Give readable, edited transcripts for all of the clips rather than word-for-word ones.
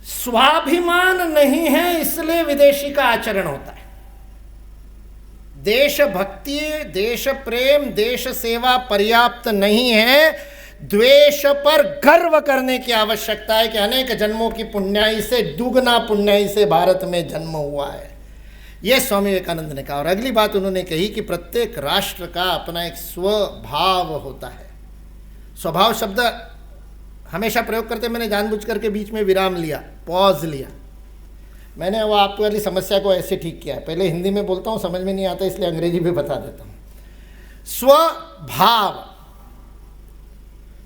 स्वाभिमान नहीं है इसलिए विदेशी का आचरण होता है। देशभक्ति, देश प्रेम, देश सेवा पर्याप्त नहीं है, द्वेष पर गर्व करने की आवश्यकता है कि अनेक जन्मों की पुण्याई से, दुगना पुण्याई से भारत में जन्म हुआ है। यह स्वामी विवेकानंद ने कहा। और अगली बात उन्होंने कही कि प्रत्येक राष्ट्र का अपना एक स्वभाव होता है। स्वभाव शब्द हमेशा प्रयोग करते, मैंने जानबूझ करके बीच में विराम लिया, पॉज लिया। मैंने वो आपको वाली समस्या को ऐसे ठीक किया है। पहले हिंदी में बोलता हूँ, समझ में नहीं आता इसलिए अंग्रेजी भी बता देता हूँ। स्वभाव,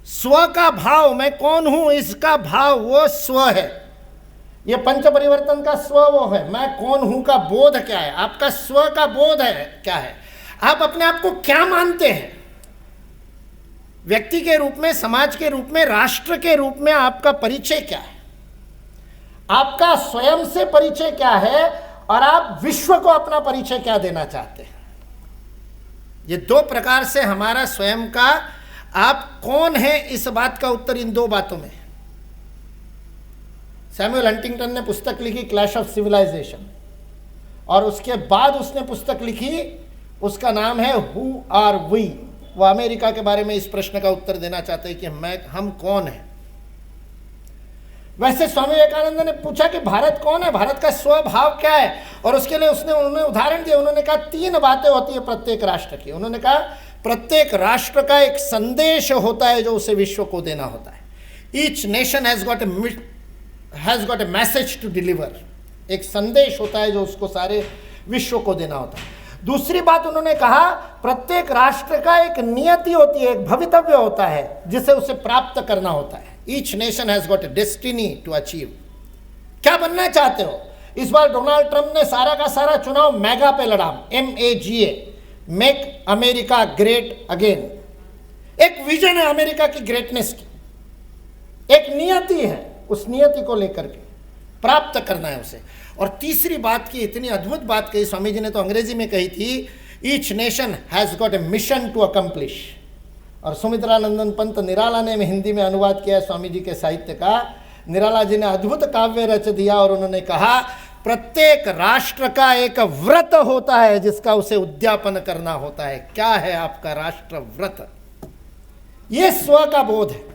स्व का भाव, मैं कौन हूं इसका भाव वो स्व है। ये पंच परिवर्तन का स्व वो है। मैं कौन हूं का बोध क्या है, आपका स्व का बोध है क्या है, आप अपने आप को क्या मानते हैं। व्यक्ति के रूप में, समाज के रूप में, राष्ट्र के रूप में आपका परिचय क्या है, आपका स्वयं से परिचय क्या है, और आप विश्व को अपना परिचय क्या देना चाहते हैं। ये दो प्रकार से हमारा स्वयं का आप कौन है, इस बात का उत्तर इन दो बातों में। सैमुअल हंटिंगटन ने पुस्तक लिखी क्लैश ऑफ सिविलाइजेशन, और उसके बाद उसने पुस्तक लिखी, उसका नाम है हु आर वी। वो अमेरिका के बारे में इस प्रश्न का उत्तर देना चाहते हैं कि हम कौन हैं। वैसे स्वामी विवेकानंद ने पूछा कि भारत कौन है, भारत का स्वभाव क्या है, और उसके लिए उन्होंने उदाहरण दिया। उन्होंने कहा 3 बातें होती है प्रत्येक राष्ट्र की। उन्होंने कहा प्रत्येक राष्ट्र का एक संदेश होता है जो उसे विश्व को देना होता है। Each nation has got a message to deliver. एक संदेश होता है जो उसको सारे विश्व को देना होता है। दूसरी बात उन्होंने कहा, प्रत्येक राष्ट्र का एक नियति होती है, एक भवितव्य होता है जिसे उसे प्राप्त करना होता है। Each nation has got a destiny to achieve. क्या बनना चाहते हो। इस बार डोनाल्ड ट्रंप ने सारा का सारा चुनाव मैगा पे लड़ा, MAGA, make America great again. एक विजन है अमेरिका की ग्रेटनेस की, एक नियति है, उस नियति को लेकर के प्राप्त करना है उसे। और तीसरी बात की इतनी अद्भुत बात कही स्वामी जी ने, तो अंग्रेजी में कही थी, each nation has got a mission to accomplish. और सुमित्रानंदन पंत निराला ने हिंदी में अनुवाद किया है स्वामी जी के साहित्य का। निराला जी ने अद्भुत काव्य रच दिया और उन्होंने कहा, प्रत्येक राष्ट्र का एक व्रत होता है जिसका उसे उद्यापन करना होता है। क्या है आपका राष्ट्र व्रत। यह स्व का बोध है।